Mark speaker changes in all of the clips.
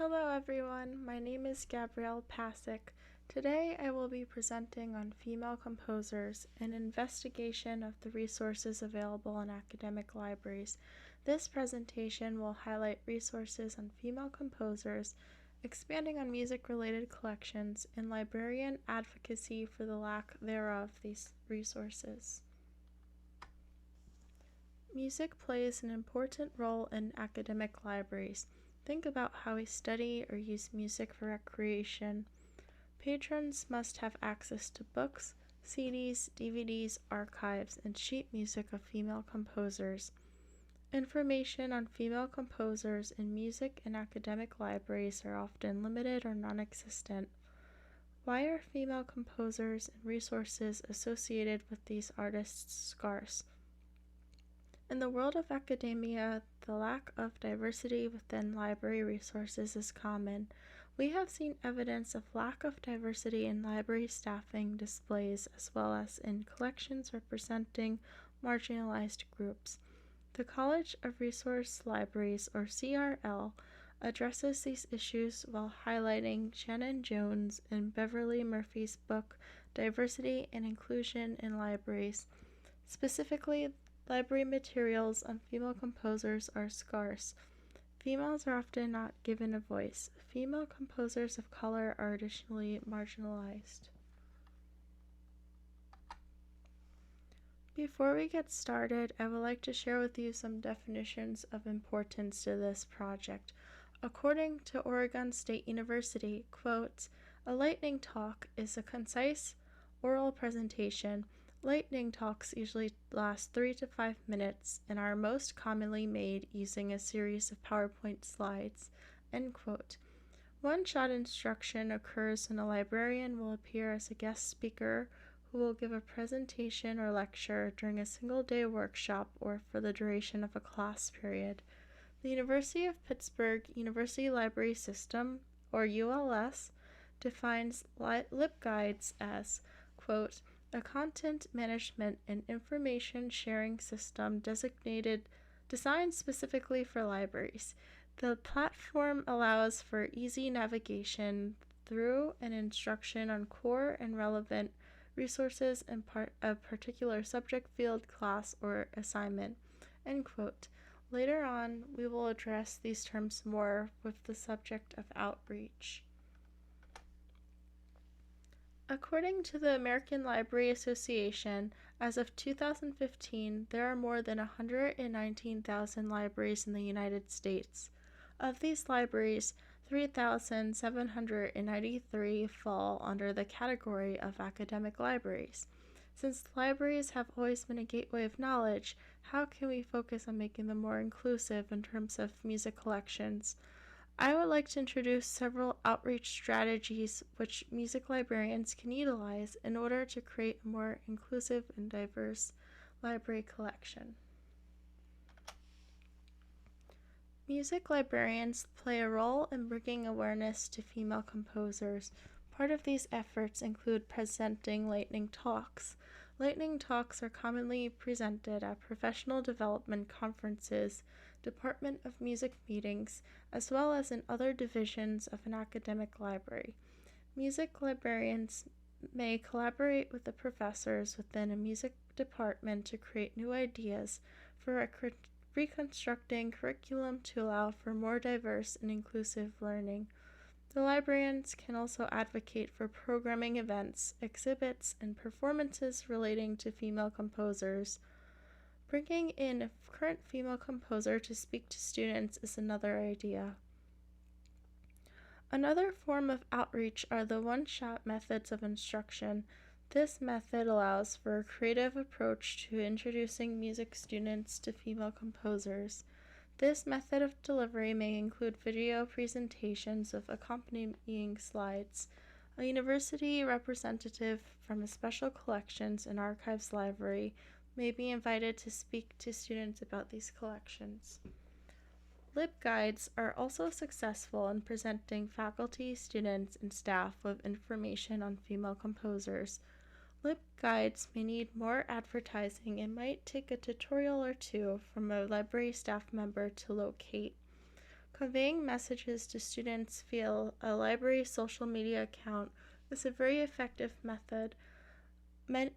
Speaker 1: Hello everyone, my name is Gabrielle Passick. Today I will be presenting on female composers, an investigation of the resources available in academic libraries. This presentation will highlight resources on female composers, expanding on music-related collections, and librarian advocacy for the lack thereof of these resources. Music plays an important role in academic libraries. Think about how we study or use music for recreation. Patrons must have access to books, CDs, DVDs, archives, and sheet music of female composers. Information on female composers in music and academic libraries are often limited or non-existent. Why are female composers and resources associated with these artists scarce? In the world of academia, the lack of diversity within library resources is common. We have seen evidence of lack of diversity in library staffing displays as well as in collections representing marginalized groups. The College of Resource Libraries, or CRL, addresses these issues while highlighting Shannon Jones and Beverly Murphy's book, Diversity and Inclusion in Libraries. Specifically, library materials on female composers are scarce. Females are often not given a voice. Female composers of color are additionally marginalized. Before we get started, I would like to share with you some definitions of importance to this project. According to Oregon State University, quote, "A lightning talk is a concise oral presentation. Lightning talks usually last 3 to 5 minutes and are most commonly made using a series of PowerPoint slides." End quote. One-shot instruction occurs when a librarian will appear as a guest speaker who will give a presentation or lecture during a single-day workshop or for the duration of a class period. The University of Pittsburgh University Library System, or ULS, defines LibGuides as, quote, "a content management and information sharing system designed specifically for libraries. The platform allows for easy navigation through and instruction on core and relevant resources in a particular subject, field, class, or assignment." End quote. Later on, we will address these terms more with the subject of outreach. According to the American Library Association, as of 2015, there are more than 119,000 libraries in the United States. Of these libraries, 3,793 fall under the category of academic libraries. Since libraries have always been a gateway of knowledge, how can we focus on making them more inclusive in terms of music collections? I would like to introduce several outreach strategies which music librarians can utilize in order to create a more inclusive and diverse library collection. Music librarians play a role in bringing awareness to female composers. Part of these efforts include presenting lightning talks. Lightning talks are commonly presented at professional development conferences, Department of Music meetings, as well as in other divisions of an academic library. Music librarians may collaborate with the professors within a music department to create new ideas for reconstructing curriculum to allow for more diverse and inclusive learning. The librarians can also advocate for programming events, exhibits, and performances relating to female composers. Bringing in a current female composer to speak to students is another idea. Another form of outreach are the one-shot methods of instruction. This method allows for a creative approach to introducing music students to female composers. This method of delivery may include video presentations of accompanying slides. A university representative from a special collections and archives library may be invited to speak to students about these collections. LibGuides are also successful in presenting faculty, students, and staff with information on female composers. LibGuides may need more advertising and might take a tutorial or two from a library staff member to locate. Conveying messages to students via a library social media account is a very effective method.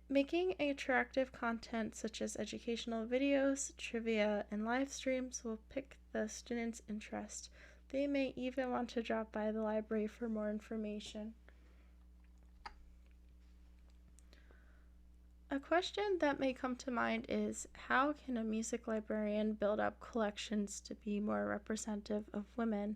Speaker 1: Making interactive content such as educational videos, trivia, and live streams will pique the students' interest. They may even want to drop by the library for more information. A question that may come to mind is, how can a music librarian build up collections to be more representative of women?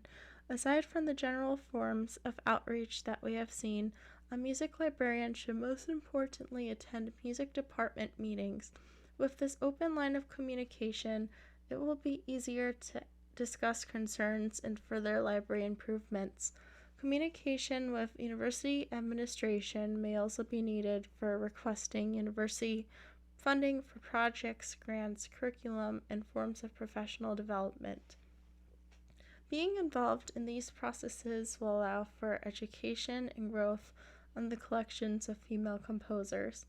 Speaker 1: Aside from the general forms of outreach that we have seen, a music librarian should most importantly attend music department meetings. With this open line of communication, it will be easier to discuss concerns and further library improvements. Communication with university administration may also be needed for requesting university funding for projects, grants, curriculum, and forms of professional development. Being involved in these processes will allow for education and growth on the collections of female composers.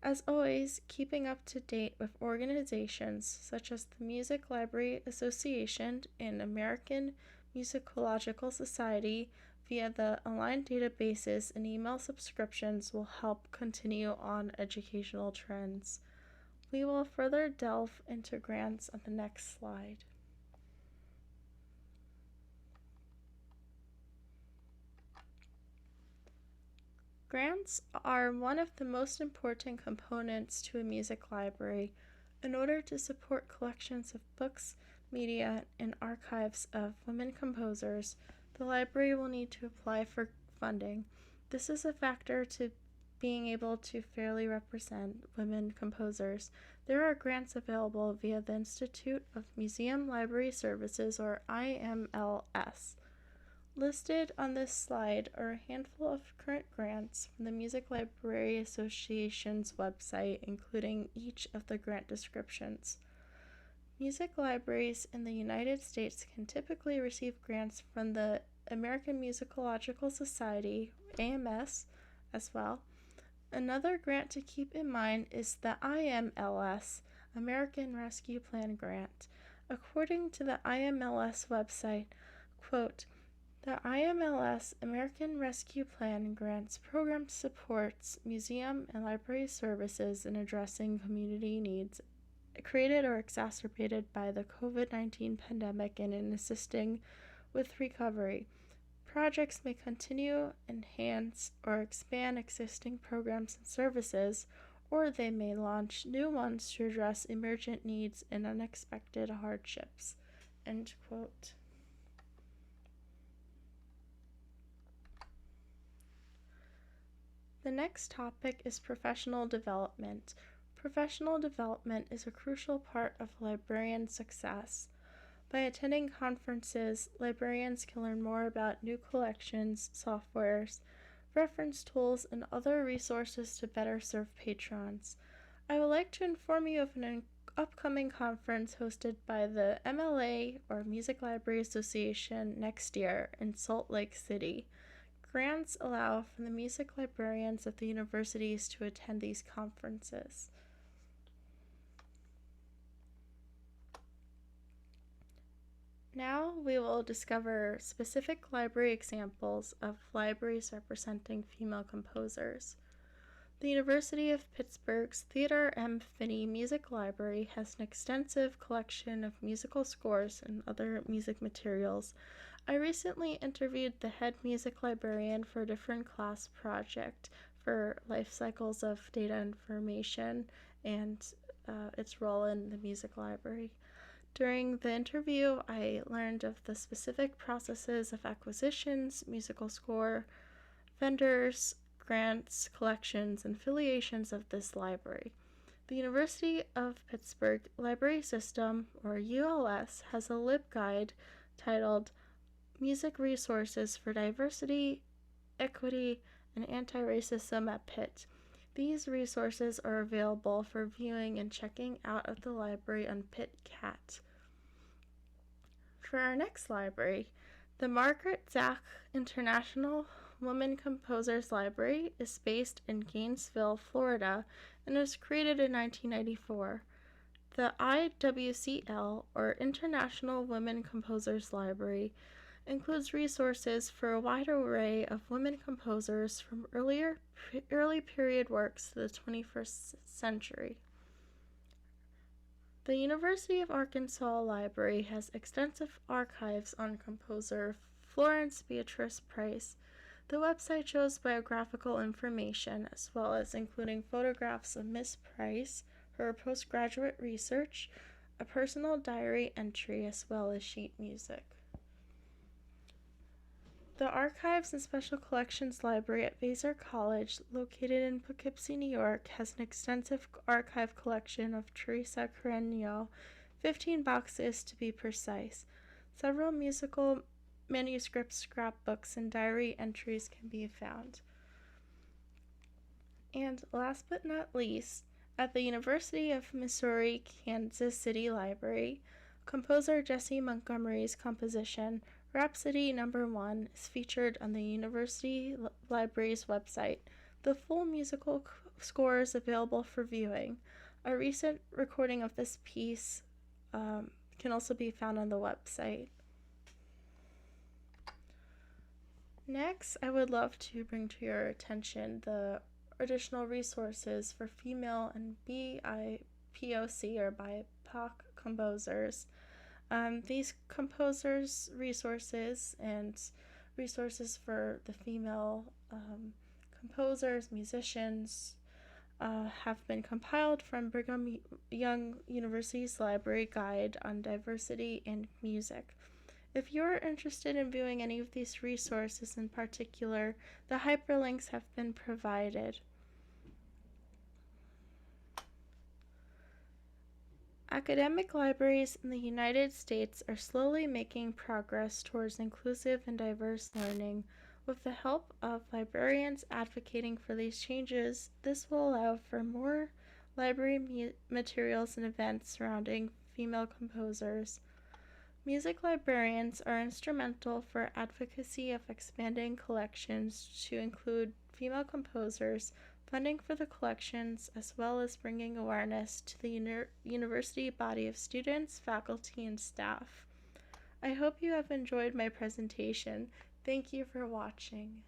Speaker 1: As always, keeping up to date with organizations such as the Music Library Association and American Musicological Society via the online databases and email subscriptions will help continue on educational trends. We will further delve into grants on the next slide. Grants are one of the most important components to a music library. In order to support collections of books, media, and archives of women composers, the library will need to apply for funding. This is a factor to being able to fairly represent women composers. There are grants available via the Institute of Museum Library Services, or IMLS. Listed on this slide are a handful of current grants from the Music Library Association's website, including each of the grant descriptions. Music libraries in the United States can typically receive grants from the American Musicological Society, AMS, as well. Another grant to keep in mind is the IMLS, American Rescue Plan Grant. According to the IMLS website, quote, the IMLS American Rescue Plan Grants program supports museum and library services in addressing community needs created or exacerbated by the COVID-19 pandemic and in assisting with recovery. Projects may continue, enhance, or expand existing programs and services, or they may launch new ones to address emergent needs and unexpected hardships. End quote. The next topic is professional development. Professional development is a crucial part of librarian success. By attending conferences, librarians can learn more about new collections, softwares, reference tools, and other resources to better serve patrons. I would like to inform you of an upcoming conference hosted by the MLA, or Music Library Association, next year in Salt Lake City. Grants allow for the music librarians of the universities to attend these conferences. Now we will discover specific library examples of libraries representing female composers. The University of Pittsburgh's Theodore M. Finney Music Library has an extensive collection of musical scores and other music materials. I recently interviewed the head music librarian for a different class project for life cycles of data information and its role in the music library. During the interview, I learned of the specific processes of acquisitions, musical score, vendors, grants, collections, and affiliations of this library. The University of Pittsburgh Library System, or ULS, has a LibGuide titled Music Resources for Diversity, Equity, and Anti-Racism at Pitt. These resources are available for viewing and checking out of the library on PittCat. For our next library, the Margaret Zach International Women Composers Library is based in Gainesville, Florida, and was created in 1994. The IWCL, or International Women Composers Library, includes resources for a wide array of women composers from early period works to the 21st century. The University of Arkansas Library has extensive archives on composer Florence Beatrice Price. The website shows biographical information as well as including photographs of Miss Price, her postgraduate research, a personal diary entry, as well as sheet music. The Archives and Special Collections Library at Vassar College, located in Poughkeepsie, New York, has an extensive archive collection of Teresa Carreño, 15 boxes to be precise. Several musical manuscripts, scrapbooks, and diary entries can be found. And last but not least, at the University of Missouri Kansas City Library, composer Jesse Montgomery's composition Rhapsody No. 1 is featured on the University Library's website. The full musical score is available for viewing. A recent recording of this piece can also be found on the website. Next, I would love to bring to your attention the additional resources for female and BIPOC or BIPOC composers. These composers' resources and resources for the female composers, musicians, have been compiled from Brigham Young University's Library Guide on Diversity in Music. If you are interested in viewing any of these resources in particular, the hyperlinks have been provided. Academic libraries in the United States are slowly making progress towards inclusive and diverse learning. With the help of librarians advocating for these changes, this will allow for more library materials and events surrounding female composers. Music librarians are instrumental for advocacy of expanding collections to include female composers, funding for the collections, as well as bringing awareness to the university body of students, faculty, and staff. I hope you have enjoyed my presentation. Thank you for watching.